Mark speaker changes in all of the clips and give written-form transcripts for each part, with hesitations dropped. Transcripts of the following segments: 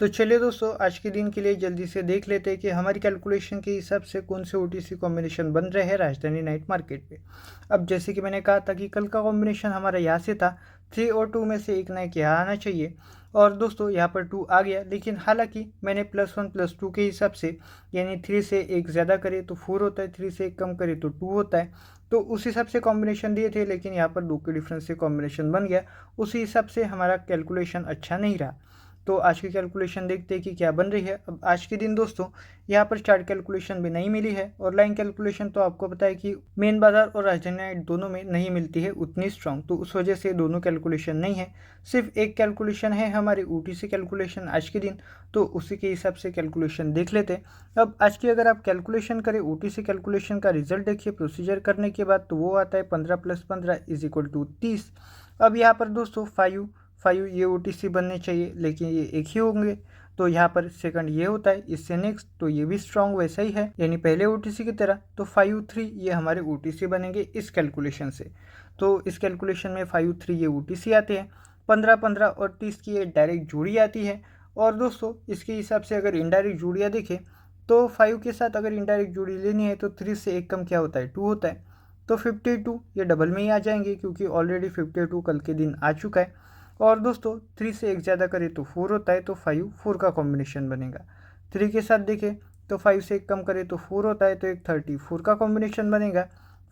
Speaker 1: तो चलिए दोस्तों, आज के दिन के लिए जल्दी से देख लेते हैं कि हमारी कैलकुलेशन के हिसाब से कौन से ओटीसी कॉम्बिनेशन बन रहे हैं राजधानी नाइट मार्केट पे। अब जैसे कि मैंने कहा था कि कल का कॉम्बिनेशन हमारा यहाँ से था, 3 और 2 में से एक नाइट यहाँ आना चाहिए। और दोस्तों यहाँ पर 2 आ गया, लेकिन हालांकि मैंने +1 +2 के हिसाब से, यानी 3 से एक ज़्यादा करे तो 4 होता है, 3 से एक कम करे तो 2 होता है। तो उस हिसाब से कॉम्बिनेशन दिए थे, लेकिन यहाँ पर 2 के डिफरेंस से कॉम्बिनेशन बन गया। उसी हिसाब से हमारा कैलकुलेशन अच्छा नहीं रहा। तो आज की कैलकुलेशन देखते हैं कि क्या बन रही है। अब आज के दिन दोस्तों यहाँ पर चार्ट कैलकुलेशन भी नहीं मिली है, और लाइन कैलकुलेशन तो आपको पता है कि मेन बाजार और राजधानी नाइट दोनों में नहीं मिलती है उतनी स्ट्रांग, तो उस वजह से दोनों कैलकुलेशन नहीं है। सिर्फ एक कैलकुलेशन है हमारी ओटीसी कैलकुलेशन आज के दिन, तो उसी के हिसाब से कैलकुलेशन देख लेते हैं। अब आज की अगर आप कैलकुलेशन करें, ओटीसी कैलकुलेशन का रिजल्ट देखिए प्रोसीजर करने के बाद, तो वो आता है 15 + 15 = 30। अब यहाँ पर दोस्तों 5 ये ओटीसी बनने चाहिए, लेकिन ये एक ही होंगे। तो यहाँ पर सेकंड ये होता है, इससे नेक्स्ट तो ये भी स्ट्रॉन्ग वैसा ही है, यानी पहले ओटीसी की तरह। तो 5 3 ये हमारे ओटीसी बनेंगे इस कैलकुलेशन से। तो इस कैलकुलेशन में 5 3 ये ओटीसी आते हैं। 15 15 और 30 की ये डायरेक्ट जोड़ी आती है। और दोस्तों इसके हिसाब से अगर इनडायरेक्ट जोड़ियाँ देखें, तो 5 के साथ अगर इनडायरेक्ट जोड़ी लेनी है तो 3 से एक कम क्या होता है, 2 होता है। तो 52 ये डबल में ही आ जाएंगे, क्योंकि ऑलरेडी 52 कल के दिन आ चुका है। और दोस्तों 3 से एक ज़्यादा करें तो 4 होता है, तो 5 4 का कॉम्बिनेशन बनेगा। 3 के साथ देखें तो 5 से एक कम करें तो 4 होता है, तो एक 34 का कॉम्बिनेशन बनेगा।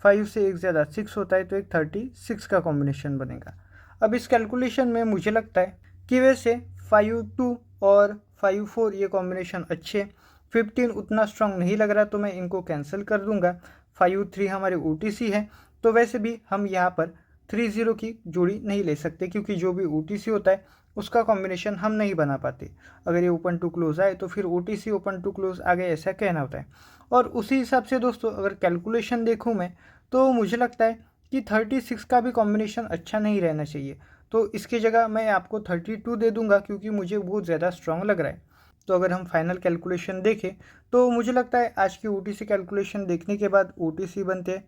Speaker 1: 5 से एक ज़्यादा 6 होता है, तो एक 36 का कॉम्बिनेशन बनेगा। अब इस कैलकुलेशन में मुझे लगता है कि वैसे 5 2 और 5 4 ये कॉम्बिनेशन अच्छे। 15 उतना स्ट्रांग नहीं लग रहा, तो मैं इनको कैंसिल कर दूंगा। 5 3 हमारे ओटीसी है, तो वैसे भी हम यहाँ पर 3 0 की जोड़ी नहीं ले सकते, क्योंकि जो भी ओटीसी होता है उसका कॉम्बिनेशन हम नहीं बना पाते। अगर ये ओपन टू क्लोज आए तो फिर ओटीसी ओपन टू क्लोज आ गए, ऐसा कहना होता है। और उसी हिसाब से दोस्तों अगर कैलकुलेशन देखूँ मैं, तो मुझे लगता है कि 36 का भी कॉम्बिनेशन अच्छा नहीं रहना चाहिए। तो इसकी जगह मैं आपको 32 दे दूंगा, क्योंकि मुझे बहुत ज़्यादा स्ट्रांग लग रहा है। तो अगर हम फाइनल कैलकुलेशन देखें, तो मुझे लगता है आज की ओटीसी कैलकुलेशन देखने के बाद ओटीसी बनते हैं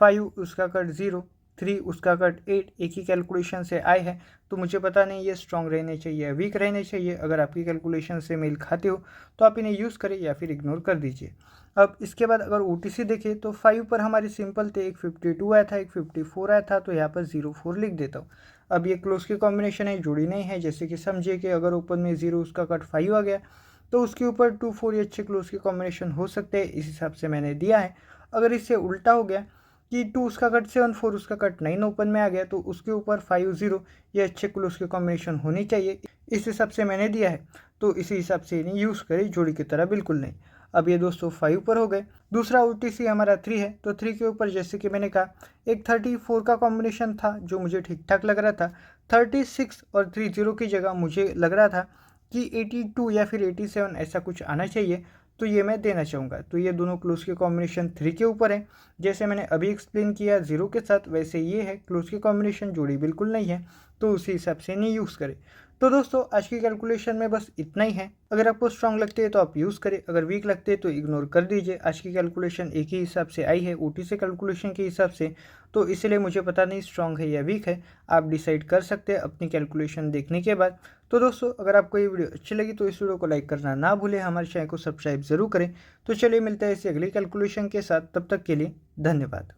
Speaker 1: 5 उसका कट 0, 3 उसका कट 8 एक ही कैलकुलेशन से आए हैं। तो मुझे पता नहीं ये स्ट्रॉन्ग रहने चाहिए या वीक रहने चाहिए। अगर आपकी कैलकुलेशन से मेल खाते हो तो आप इन्हें यूज़ करें या फिर इग्नोर कर दीजिए। अब इसके बाद अगर ओटीसी देखें, तो 5 पर हमारी सिंपल थे, एक 52 आया था, एक 54 आया था, तो यहाँ पर 04 लिख देता हूँ। अब ये क्लोज की कॉम्बिनेशन है, जुड़ी नहीं है। जैसे कि समझिए कि अगर ओपन में 0 उसका कट 5 आ गया, तो उसके ऊपर 2 4 ये अच्छे क्लोज के कॉम्बिनेशन हो सकते हैं, इस हिसाब से मैंने दिया है। अगर इससे उल्टा हो गया कि 2 उसका कट 7 4 उसका कट 9 ओपन में आ गया, तो उसके ऊपर 5 0 ये अच्छे क्लोज के कॉम्बिनेशन होनी चाहिए, इस हिसाब से मैंने दिया है। तो इसी हिसाब से इन्हें यूज़ करें, जोड़ी की तरह बिल्कुल नहीं। अब ये दोस्तों 5 पर हो गए। दूसरा ओटीसी हमारा 3 है, तो 3 के ऊपर जैसे कि मैंने कहा एक 34 का कॉम्बिनेशन था, जो मुझे ठीक ठाक लग रहा था। 36 और 30 की जगह मुझे लग रहा था कि 82 या फिर 87 ऐसा कुछ आना चाहिए, तो ये मैं देना चाहूँगा। तो ये दोनों क्लोज के कॉम्बिनेशन 3 के ऊपर है। जैसे मैंने अभी एक्सप्लेन किया 0 के साथ, वैसे ये है क्लोज के कॉम्बिनेशन जोड़ी बिल्कुल नहीं है, तो उसी हिसाब से नहीं यूज़ करें। तो दोस्तों आज की कैलकुलेशन में बस इतना ही है। अगर आपको स्ट्रांग लगते हैं तो आप यूज़ करें, अगर वीक लगते हैं तो इग्नोर कर दीजिए। आज की कैलकुलेशन एक ही हिसाब से आई है, ओटीसी कैलकुलेशन के हिसाब से, तो इसलिए मुझे पता नहीं स्ट्रांग है या वीक है। आप डिसाइड कर सकते हैं अपनी कैलकुलेशन देखने के बाद। तो दोस्तों अगर आपको ये वीडियो अच्छी लगी तो इस वीडियो को लाइक करना ना भूलें, हमारे चैनल को सब्सक्राइब जरूर करें। तो चलिए मिलते हैं इसी अगली कैलकुलेशन के साथ, तब तक के लिए धन्यवाद।